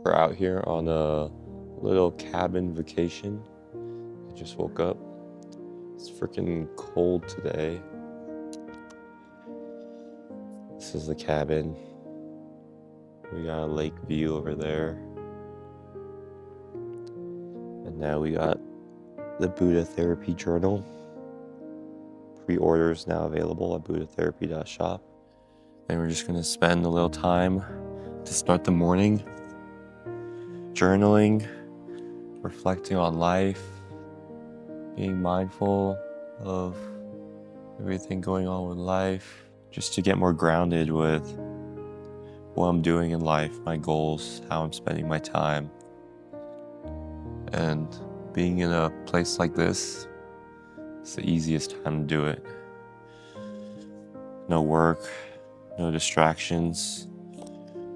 We're out here on a little cabin vacation. I just woke up. It's freaking cold today. This is the cabin. We got a lake view over there. And now we got the Buddha Therapy Journal. Pre-orders now available at buddhatherapy.shop. And we're just gonna spend a little time to start the morning journaling, reflecting on life, being mindful of everything going on with life, just to get more grounded with what I'm doing in life, my goals, how I'm spending my time. And being in a place like this, it's the easiest time to do it. No work, no distractions,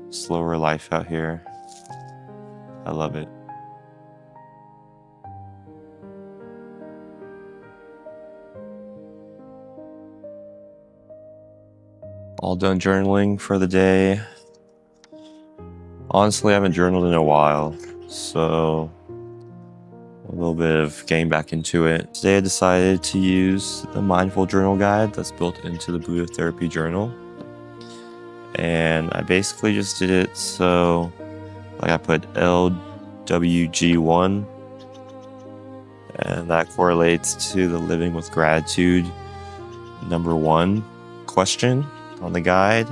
slower life out here. I love it. All done journaling for the day. Honestly, I haven't journaled in a while, so a little bit of getting back into it. Today I decided to use the Mindful Journal Guide that's built into the Buddha Therapy Journal. And I basically just did it so, like, I put LWG1, and that correlates to the Living with Gratitude #1 question on the guide.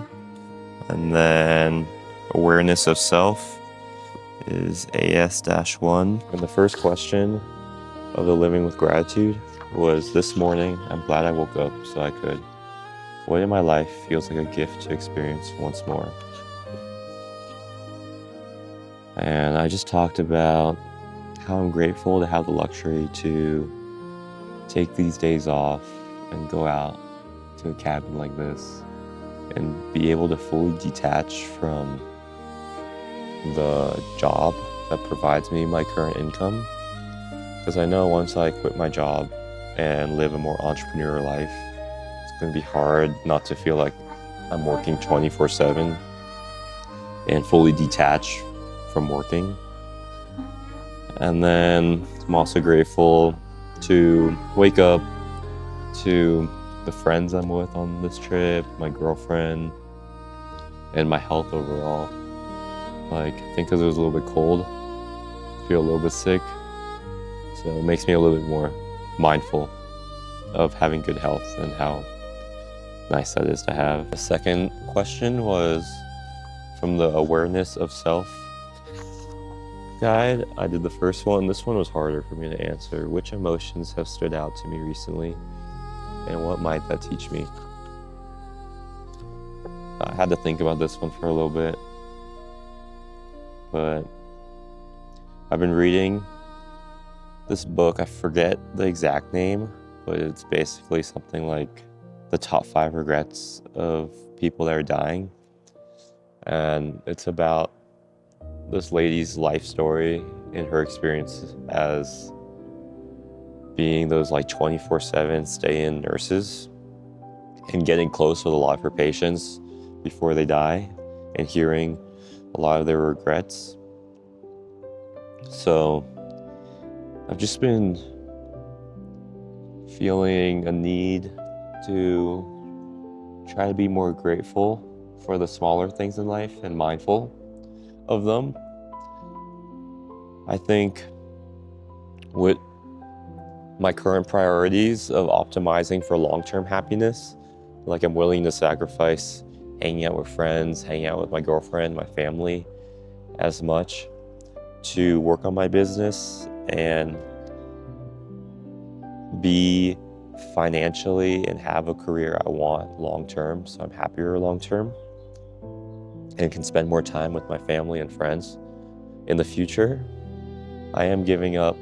And then awareness of self is AS-1. And the first question of the Living with Gratitude was, this morning, I'm glad I woke up so I could. What in my life feels like a gift to experience once more? And I just talked about how I'm grateful to have the luxury to take these days off and go out to a cabin like this and be able to fully detach from the job that provides me my current income. Because I know once I quit my job and live a more entrepreneurial life, it's going to be hard not to feel like I'm working 24/7 and fully detach from working. And then I'm also grateful to wake up to the friends I'm with on this trip, my girlfriend, and my health overall. Like, I think because it was a little bit cold, I feel a little bit sick. So it makes me a little bit more mindful of having good health and how nice that is to have. The second question was from the Awareness of Self guide. I did the first one. This one was harder for me to answer. Which emotions have stood out to me recently, and what might that teach me? I had to think about this one for a little bit, but I've been reading this book. I forget the exact name, but it's basically something like the top 5 regrets of people that are dying. And it's about this lady's life story and her experience as being those like 24/7 stay-in nurses and getting close with a lot of her patients before they die and hearing a lot of their regrets. So I've just been feeling a need to try to be more grateful for the smaller things in life and mindful of them. I think with my current priorities of optimizing for long-term happiness, like, I'm willing to sacrifice hanging out with friends, hanging out with my girlfriend, my family as much to work on my business and be financially and have a career I want long-term, so I'm happier long-term and can spend more time with my family and friends. In the future, I am giving up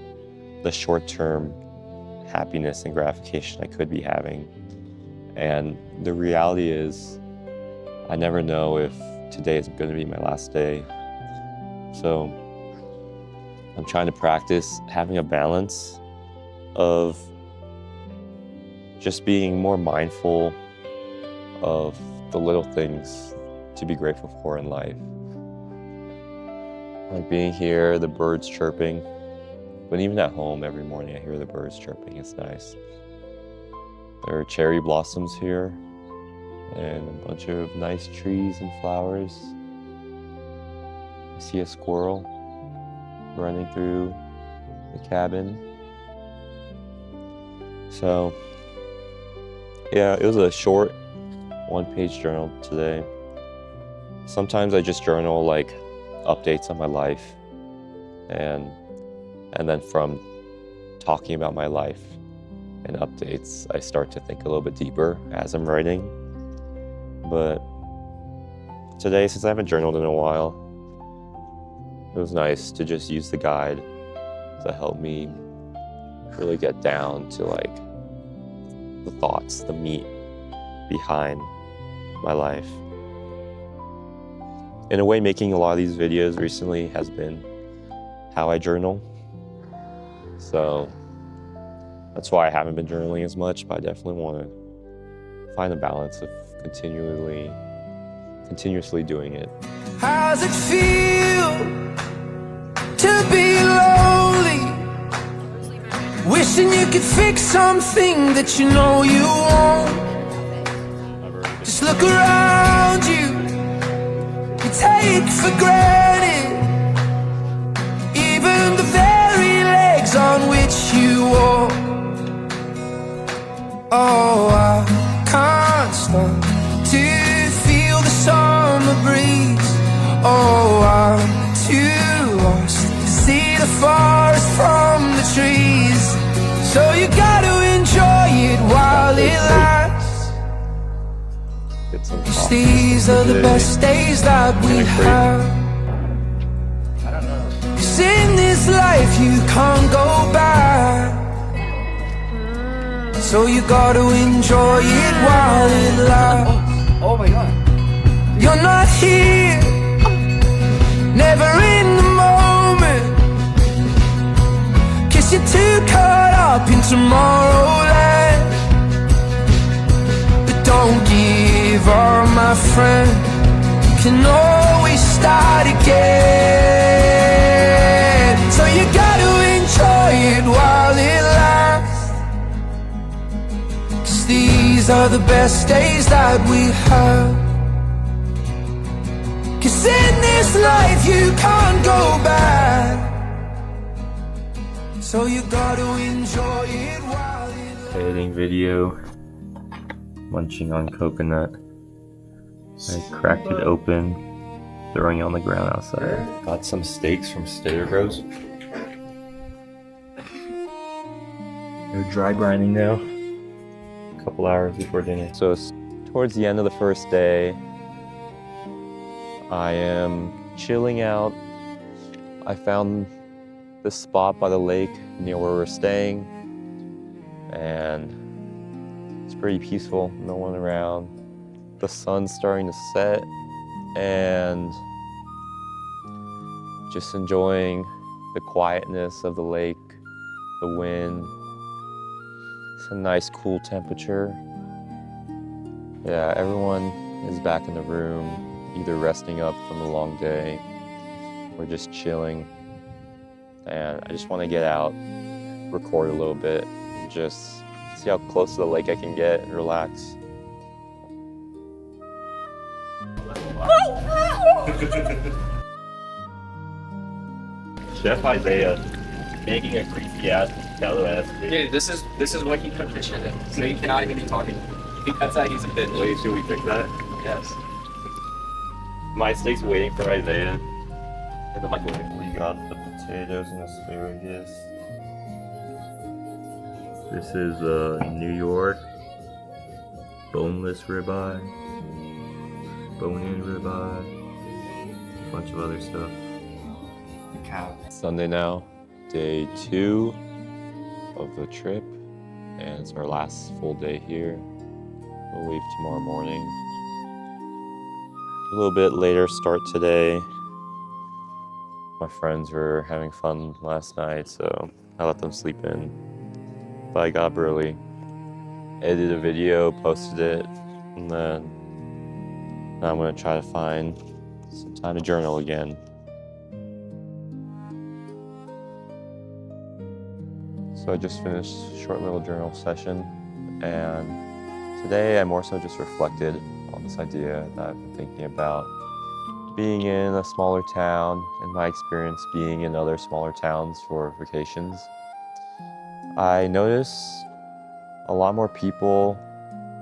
the short-term happiness and gratification I could be having. And the reality is, I never know if today is going to be my last day. So I'm trying to practice having a balance of just being more mindful of the little things to be grateful for in life. Like being here, the birds chirping. But even at home, every morning I hear the birds chirping. It's nice. There are cherry blossoms here and a bunch of nice trees and flowers. I see a squirrel running through the cabin. So, yeah, it was a short one-page journal today. Sometimes I just journal like updates on my life, and then from talking about my life and updates, I start to think a little bit deeper as I'm writing. But today, since I haven't journaled in a while, it was nice to just use the guide to help me really get down to like the thoughts, the meat behind my life. In a way, making a lot of these videos recently has been how I journal. So that's why I haven't been journaling as much, but I definitely want to find a balance of continuously doing it. How's it feel to be lonely? Wishing you could fix something that you know you won't. Just look around you, you take for granted even the very legs on which you walk. Oh, I can't stop to feel the summer breeze. Oh, I'm too lost to see the forest from the trees. So you gotta enjoy it while it lasts. 'Cause these are the best days that we have. 'Cause in this life you can't go back. So you gotta enjoy it while it lasts. Oh my god. You're not here, never in the moment, 'cause you're too caught up in tomorrowland. But don't give up, my friend, you can always start again. So you gotta enjoy it while it lasts. 'Cause these are the best days that we have. 'Cause in this life you can't go back. So you gotta enjoy it while it lasts. Editing video, munching on coconut. I cracked it open, throwing it on the ground outside. Got some steaks from deliverables. They're dry brining now. A couple hours before dinner. So it's towards the end of the first day. I am chilling out. I found this spot by the lake near where we're staying, and it's pretty peaceful, no one around. The sun's starting to set, and just enjoying the quietness of the lake, the wind. It's a nice cool temperature. Yeah, everyone is back in the room, either resting up from a long day or just chilling. And I just want to get out, record a little bit, and just see how close to the lake I can get and relax. Chef Isaiah making a greasy ass jello ass. Dude, this is what he cooked the shit in. So he cannot even be talking. You think that's how he's a bitch? Wait, should we fix that? Yes. My steak's waiting for Isaiah in the microwave. We got the potatoes and asparagus. This is New York boneless ribeye, bone-in ribeye, a bunch of other stuff. The cow. Sunday now, day 2 of the trip, and it's our last full day here. We'll leave tomorrow morning. A little bit later start today. My friends were having fun last night, so I let them sleep in. But I got up early, edited a video, posted it, and then now I'm gonna try to find some time to journal again. So I just finished a short little journal session, and today I more so just reflected on this idea that I've been thinking about being in a smaller town and my experience being in other smaller towns for vacations. I notice a lot more people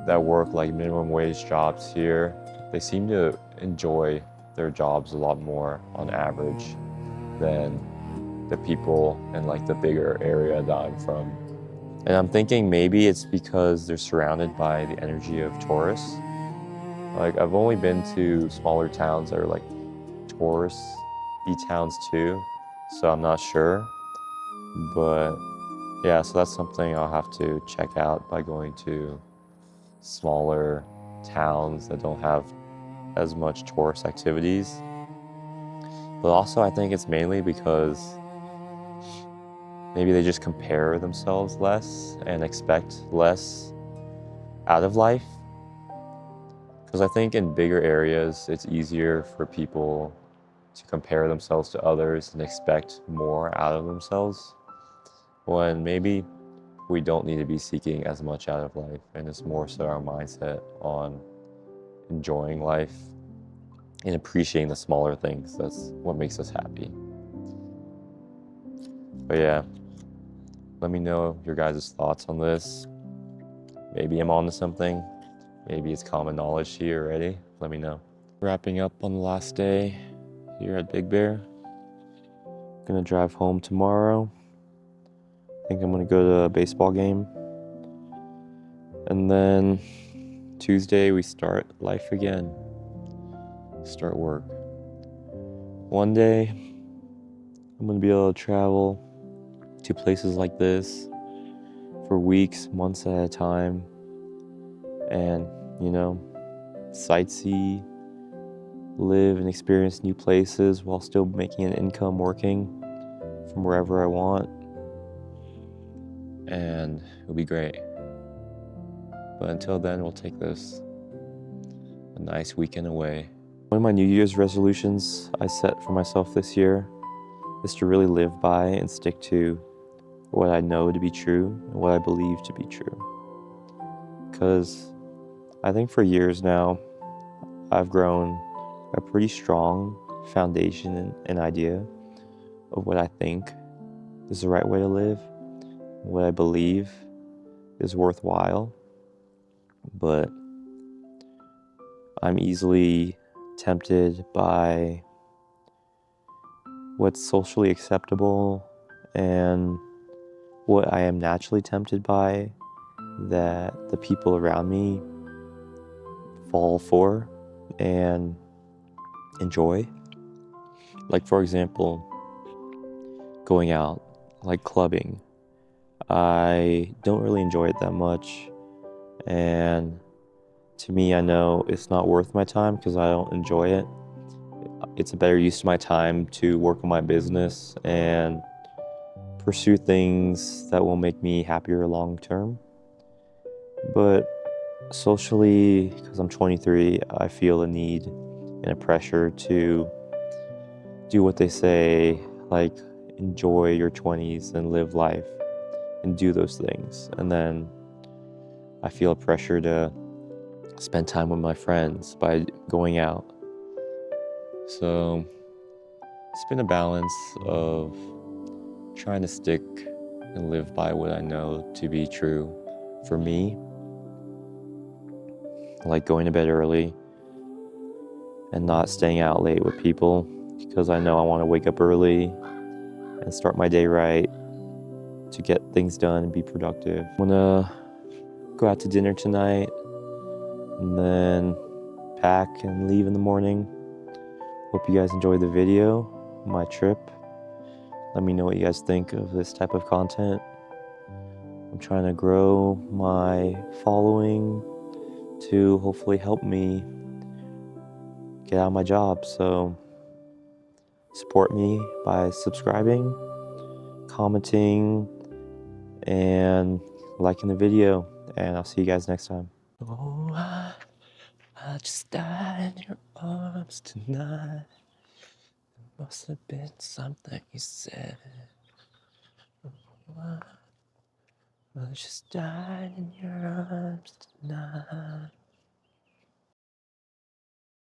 that work like minimum wage jobs here. They seem to enjoy their jobs a lot more on average than the people in like the bigger area that I'm from. And I'm thinking maybe it's because they're surrounded by the energy of tourists. Like I've only been to smaller towns that are like tourist-y towns too, so I'm not sure. But yeah, so that's something I'll have to check out by going to smaller towns that don't have as much tourist activities. But also I think it's mainly because maybe they just compare themselves less and expect less out of life. Because I think in bigger areas, it's easier for people to compare themselves to others and expect more out of themselves, when maybe we don't need to be seeking as much out of life, and it's more so our mindset on enjoying life and appreciating the smaller things. That's what makes us happy. But yeah, let me know your guys' thoughts on this. Maybe I'm onto something. Maybe it's common knowledge to you already. Let me know. Wrapping up on the last day here at Big Bear. Gonna drive home tomorrow. Think I'm gonna go to a baseball game. And then Tuesday we start life again. Start work. One day I'm gonna be able to travel to places like this for weeks, months at a time, and sightsee, live and experience new places while still making an income working from wherever I want. And it'll be great. But until then, we'll take this a nice weekend away. One of my New Year's resolutions I set for myself this year is to really live by and stick to what I know to be true and what I believe to be true. Because I think for years now, I've grown a pretty strong foundation and idea of what I think is the right way to live, what I believe is worthwhile. But I'm easily tempted by what's socially acceptable and what I am naturally tempted by that the people around me fall for and enjoy. Like, for example, going out, like clubbing. I don't really enjoy it that much, and to me, I know it's not worth my time because I don't enjoy it. It's a better use of my time to work on my business and pursue things that will make me happier long term. But socially, because I'm 23, I feel a need and a pressure to do what they say, like enjoy your 20s and live life and do those things. And then I feel a pressure to spend time with my friends by going out. So it's been a balance of trying to stick and live by what I know to be true for me, like going to bed early and not staying out late with people, because I know I want to wake up early and start my day right to get things done and be productive. I'm gonna go out to dinner tonight and then pack and leave in the morning. Hope you guys enjoyed the video, my trip. Let me know what you guys think of this type of content. I'm trying to grow my following to hopefully help me get out of my job. So support me by subscribing, commenting, and liking the video. And I'll see you guys next time. Oh, I just died in your arms tonight. It must have been something you said. I just died in your arms tonight.